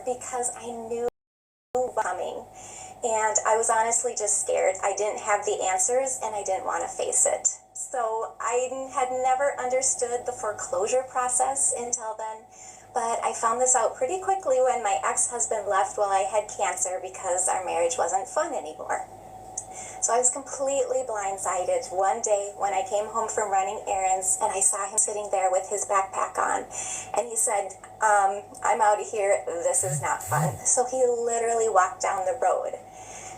because I knew coming. And I was honestly just scared. I didn't have the answers and I didn't want to face it. So I had never understood the foreclosure process until then. But I found this out pretty quickly when my ex-husband left while I had cancer because our marriage wasn't fun anymore. So I was completely blindsided one day when I came home from running errands and I saw him sitting there with his backpack on. And he said, I'm out of here. This is not fun. So he literally walked down the road.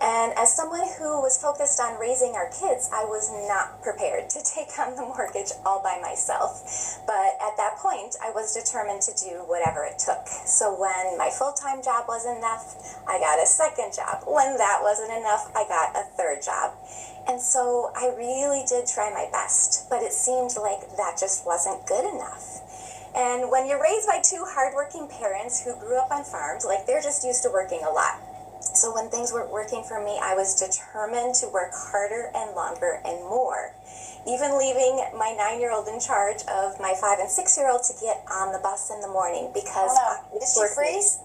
And as someone who was focused on raising our kids, I was not prepared to take on the mortgage all by myself. But at that point, I was determined to do whatever it took. So when my full-time job wasn't enough, I got a second job. When that wasn't enough, I got a third job. And so I really did try my best, but it seemed like that just wasn't good enough. And when you're raised by two hardworking parents who grew up on farms, like they're just used to working a lot. So when things weren't working for me, I was determined to work harder and longer and more. Even leaving my 9-year-old in charge of my 5- and 6-year-old to get on the bus in the morning because... Hello. Did she freeze?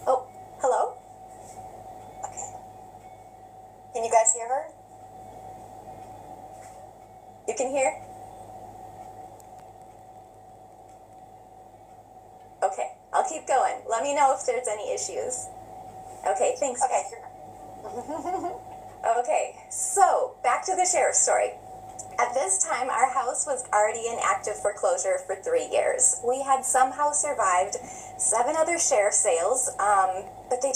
Oh, hello? Okay. Can you guys hear her? You can hear? Okay, I'll keep going. Let me know if there's any issues. Okay, thanks. Okay. Okay, so back to the sheriff's story. At this time, our house was already in active foreclosure for 3 years. We had somehow survived 7 other sheriff sales, but they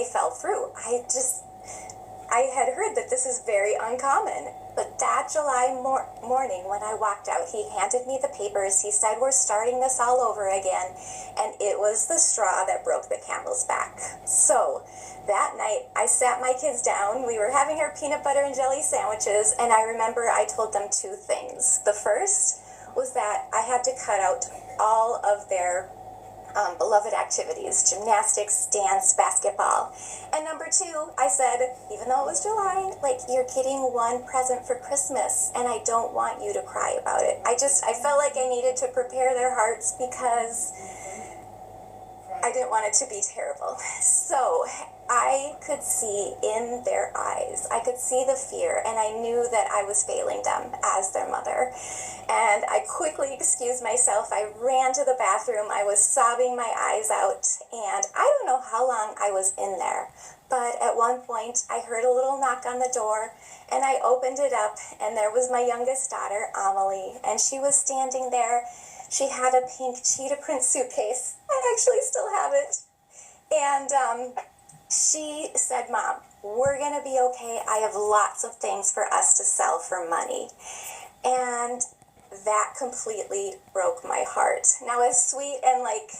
fell through. I had heard that this is very uncommon, but that July morning when I walked out, he handed me the papers. He said, we're starting this all over again, and it was the straw that broke the camel's back. So that night, I sat my kids down. We were having our peanut butter and jelly sandwiches, and I remember I told them 2 things. The first was that I had to cut out all of their beloved activities, gymnastics, dance, basketball. And number 2, I said, even though it was July, like, you're getting one present for Christmas, and I don't want you to cry about it. I felt like I needed to prepare their hearts because I didn't want it to be terrible. So I could see in their eyes, I could see the fear, and I knew that I was failing them as their mother. And I quickly excused myself. I ran to the bathroom. I was sobbing my eyes out, and I don't know how long I was in there. But at one point, I heard a little knock on the door, and I opened it up, and there was my youngest daughter, Amelie, and she was standing there. She had a pink cheetah print suitcase. I actually still have it. And she said, Mom, we're going to be okay. I have lots of things for us to sell for money. And that completely broke my heart. Now, as sweet and like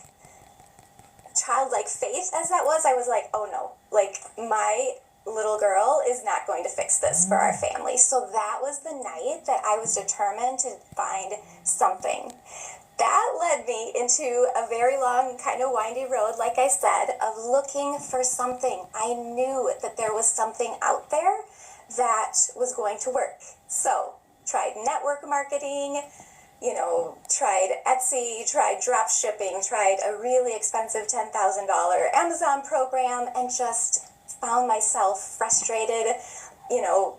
childlike faith as that was, I was like, oh no, like my little girl is not going to fix this for our family. So that was the night that I was determined to find something. That led me into a very long, kind of windy road, like I said, of looking for something. I knew that there was something out there that was going to work. So, tried network marketing, tried Etsy, tried drop shipping, tried a really expensive $10,000 Amazon program, and just found myself frustrated,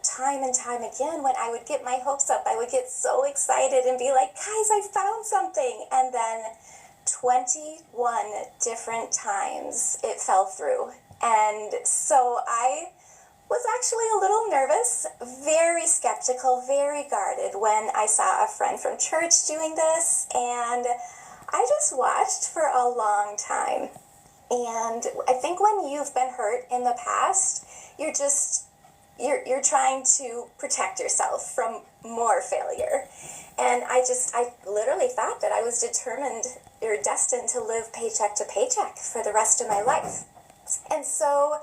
time and time again. When I would get my hopes up, I would get so excited and be like, guys, I found something. And then 21 different times it fell through. And so I was actually a little nervous, very skeptical, very guarded when I saw a friend from church doing this. And I just watched for a long time. And I think when you've been hurt in the past, you're trying to protect yourself from more failure. And I literally thought that I was determined or destined to live paycheck to paycheck for the rest of my life. And so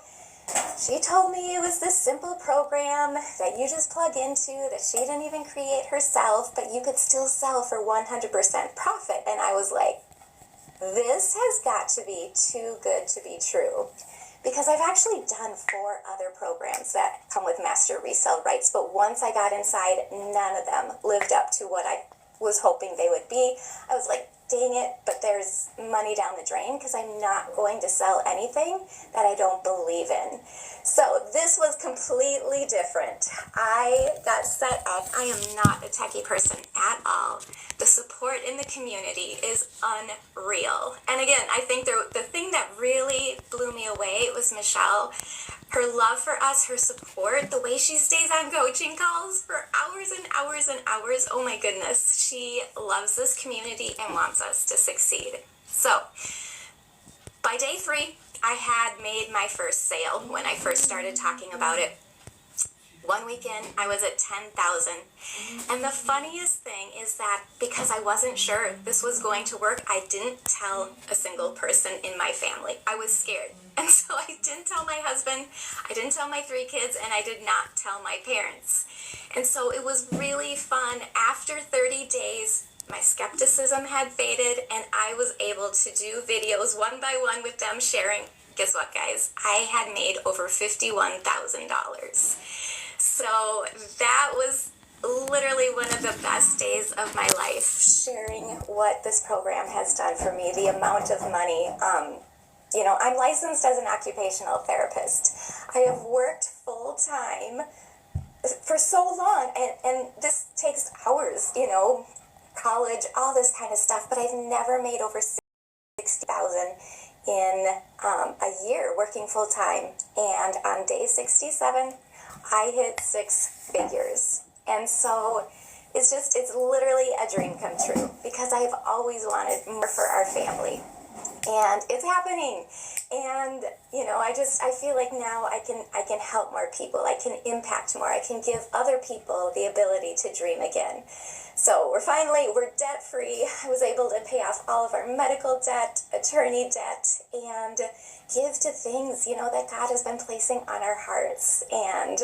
she told me it was this simple program that you just plug into, that she didn't even create herself, but you could still sell for 100% profit. And I was like, this has got to be too good to be true. Because I've actually done 4 other programs that come with master resale rights, but once I got inside, none of them lived up to what I was hoping they would be. I was like, dang it, but there's money down the drain because I'm not going to sell anything that I don't believe in. So this was completely different. I got set up. I am not a techie person at all. The support in the community is unreal. And again, I think the thing that really blew me away was Michelle. Her love for us, her support, the way she stays on coaching calls for hours and hours and hours. Oh my goodness. She loves this community and wants us to succeed. So by day 3, I had made my first sale when I first started talking about it. One weekend, I was at 10,000. And the funniest thing is that because I wasn't sure this was going to work, I didn't tell a single person in my family. I was scared. And so I didn't tell my husband, I didn't tell my 3 kids, and I did not tell my parents. And so it was really fun. After 30 days, my skepticism had faded, and I was able to do videos one by one with them sharing. Guess what, guys? I had made over $51,000. So that was literally one of the best days of my life, sharing what this program has done for me, the amount of money. I'm licensed as an occupational therapist. I have worked full-time for so long, and this takes hours, college, all this kind of stuff, but I've never made over $60,000 in a year working full-time. And on day 67, I hit 6 figures. And so it's literally a dream come true because I've always wanted more for our family. And it's happening. And, I feel like now I can help more people. I can impact more. I can give other people the ability to dream again. So we're debt free. I was able to pay off all of our medical debt, attorney debt, and give to things, that God has been placing on our hearts. And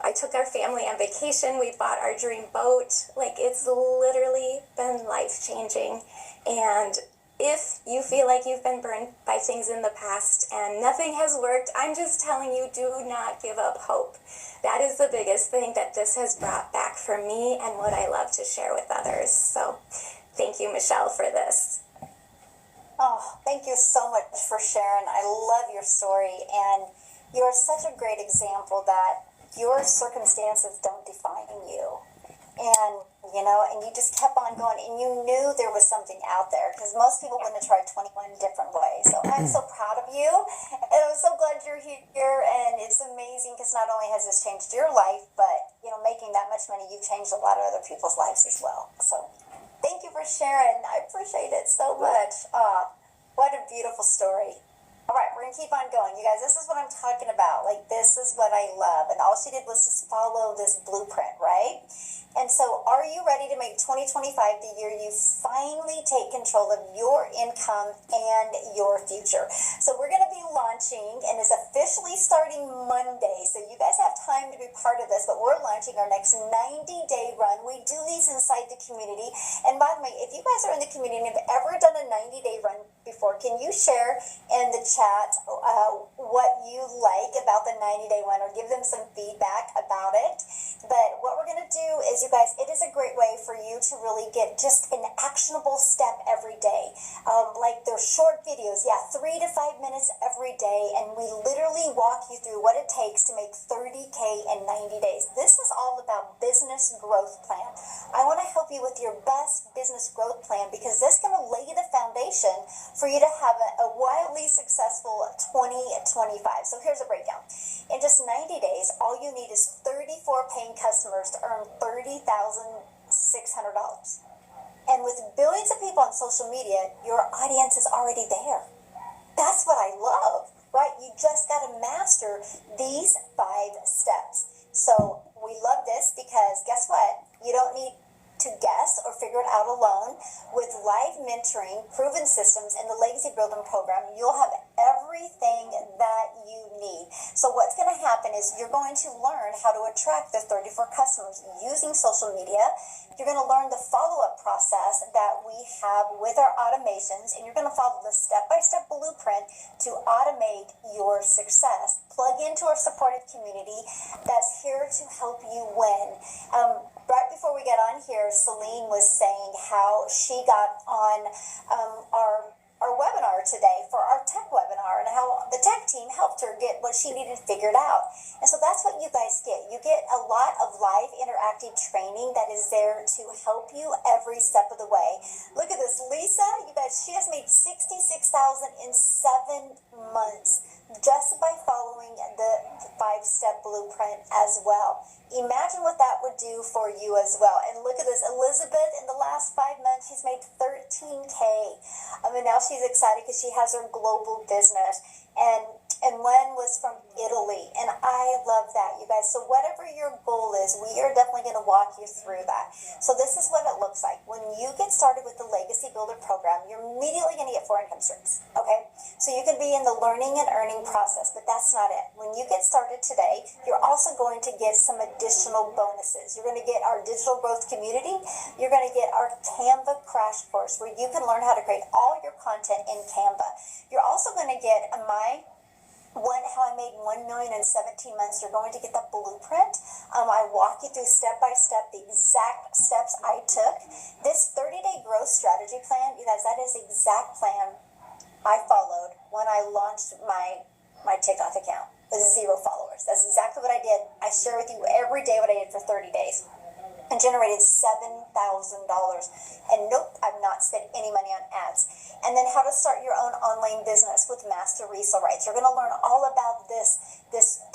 I took our family on vacation. We bought our dream boat. It's literally been life-changing. And if you feel like you've been burned by things in the past and nothing has worked, I'm just telling you, do not give up hope. That is the biggest thing that this has brought back for me and what I love to share with others. So thank you, Michelle, for this. Oh, thank you so much for sharing. I love your story, and you're such a great example that your circumstances don't define you. And you just kept on going, and you knew there was something out there, because most people wouldn't have tried 21 different ways. So I'm so proud of you, and I'm so glad you're here, and it's amazing, because not only has this changed your life, but, making that much money, you've changed a lot of other people's lives as well. So thank you for sharing. I appreciate it so much. What a beautiful story. All right, we're going to keep on going. You guys, this is what I'm talking about. This is what I love. And all she did was just follow this blueprint, right? And so are you ready to make 2025 the year you finally take control of your income and your future? So we're going to be launching, and it's officially starting Monday. So you guys have time to be part of this, but we're launching our next 90-day run. We do these inside the community. And by the way, if you guys are in the community and have ever done a 90-day run before, can you share in the chat what you like about the 90-day one, or give them some feedback about it? But what we're going to do is, you guys, it is a great way for you to really get just an actionable step every day. They're short videos, 3 to 5 minutes every day, and we literally walk you through what it takes to make 30K in 90 days. This is all about business growth plan. I want to help you with your best business growth plan, because this is going to lay the foundation for you to have a wildly successful 2025. So here's a breakdown. In just 90 days, all you need is 34 paying customers to earn $30,600. And with billions of people on social media, your audience is already there. That's what I love, right? You just got to master these 5 steps. So we love this because guess what? You don't need to guess or figure it out alone. With live mentoring, proven systems, and the Legacy Building program, you'll have everything that you need. So what's going to happen is you're going to learn how to attract the 34 customers using social media. You're going to learn the follow-up process that we have with our automations, and you're going to follow the step-by-step blueprint to automate your success. Plug into our supportive community that's here to help you win. right before we got on here, Celine was saying how she got on our webinar today for our tech webinar, and how the tech team helped her get what she needed figured out. And so that's what you guys get. You get a lot of live interactive training that is there to help you every step of the way. Look at this, Lisa, you guys, she has made $66,000 in 7 months just by following the 5-step blueprint as well. Imagine what that would do for you as well. And look at this, Elizabeth, in the last 5 months, she's made $13K. And now she's excited because she has her global business. And Len was from Italy, and I love that, you guys. So whatever your goal is, we are definitely going to walk you through that. So this is what it looks like. When you get started with the Legacy Builder program, you're immediately going to get 4 income streams, okay? So you can be in the learning and earning process, but that's not it. When you get started today, you're also going to get some additional bonuses. You're going to get our digital growth community. You're going to get our Canva crash course where you can learn how to create all your content in Canva. You're also going to get how I made $1 million in 17 months. You're going to get the blueprint. I walk you through step by step the exact steps I took. This 30-day growth strategy plan, you guys, that is the exact plan I followed when I launched my TikTok account with 0 followers. That's exactly what I did. I share with you every day what I did for 30 days. And generated $7,000. And nope, I've not spent any money on ads. And then how to start your own online business with master resale rights. You're going to learn all about this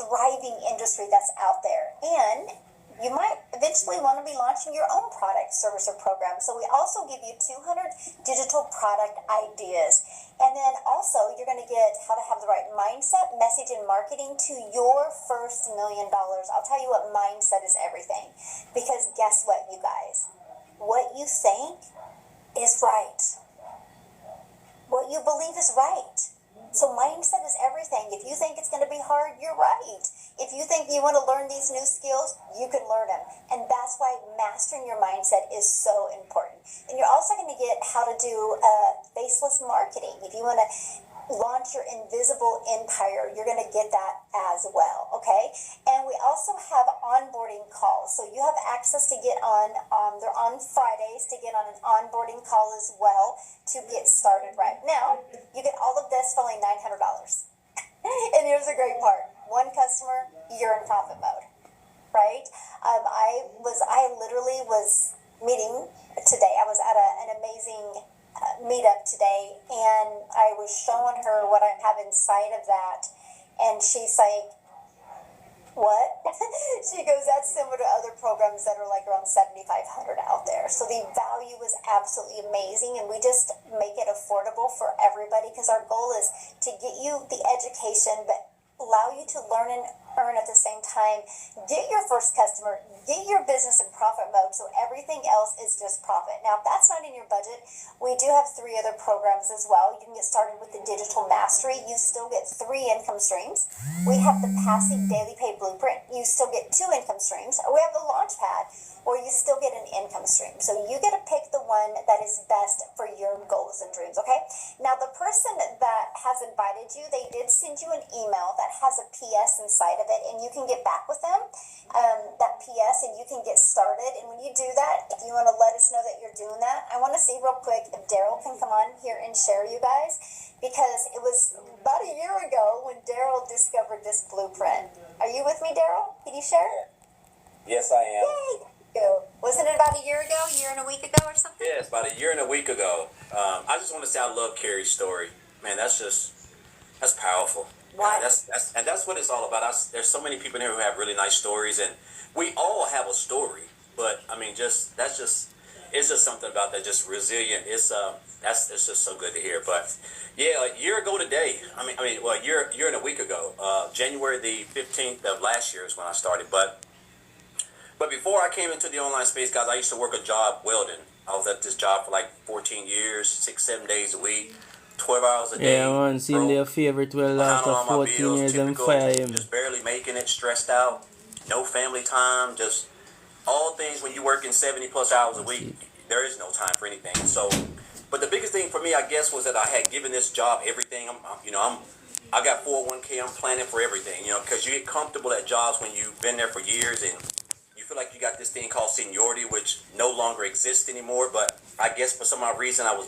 thriving industry that's out there. And you might eventually want to be launching your own product, service, or program. So we also give you 200 digital product ideas. And then also you're going to get how to have the right mindset, message, and marketing to your first $1 million. I'll tell you what, mindset is everything. Because guess what, you guys? What you think is right. What you believe is right. So mindset is everything. If you think it's going to be hard, you're right. If you think you want to learn these new skills, you can learn them. And that's why mastering your mindset is so important. And you're also going to get how to do faceless marketing. If you want to launch your invisible empire, you're going to get that as well, okay? And we also have onboarding calls. So you have access to get on, they're on Fridays, to get on an onboarding call as well to get started right now. You get all of this for only $900. And here's the great part. 1 customer, you're in profit mode, right? I literally was meeting today. I was at an amazing meetup today, and I was showing her what I have inside of that, and she's like, what? She goes, that's similar to other programs that are like around 7,500 out there. So the value is absolutely amazing, and we just make it affordable for everybody because our goal is to get you the education, but allow you to learn and earn at the same time. Get your first customer, get your business in profit mode, so everything else is just profit. Now, if that's not in your budget, we do have 3 other programs as well. You can get started with the Digital Mastery. You still get 3 income streams. We have the Passive Daily Pay Blueprint. You still get 2 income streams. We have the Launchpad, where you still get an income stream. So you get to pick the one that is best for your goals and dreams, okay? Now, the person that has invited you, they did send you an email that has a PS inside of it, and you can get back with them, that PS, and you can get started. And when you do that, if you want to let us know that you're doing that, I want to see real quick if Daryl can come on here and share, you guys, because it was about a year ago when Daryl discovered this blueprint. Are you with me, Daryl? Can you share? Yes, I am. Yay! Wasn't it about a year ago, a year and a week ago or something? Yeah, it's about a year and a week ago. I just want to say I love Carrie's story. Man, that's powerful. Why? That's what it's all about. There's so many people in here who have really nice stories, and we all have a story. But I mean, it's just something about that, just resilient. It's just so good to hear. But yeah, a year ago today. A year and a week ago, January the 15th of last year is when I started. But before I came into the online space, guys, I used to work a job welding. I was at this job for like 14 years, 6-7 days a week, 12 hours a day. Yeah, man, seeing their favorite well after 14 years and fire him. Just barely making it, stressed out, no family time, just all things when you working 70 plus hours a week, there is no time for anything. So, but the biggest thing for me, I guess, was that I had given this job everything. I got 401k, I'm planning for everything, because you get comfortable at jobs when you've been there for years and you feel like you got this thing called seniority, which no longer exists anymore. But I guess for some odd reason, I was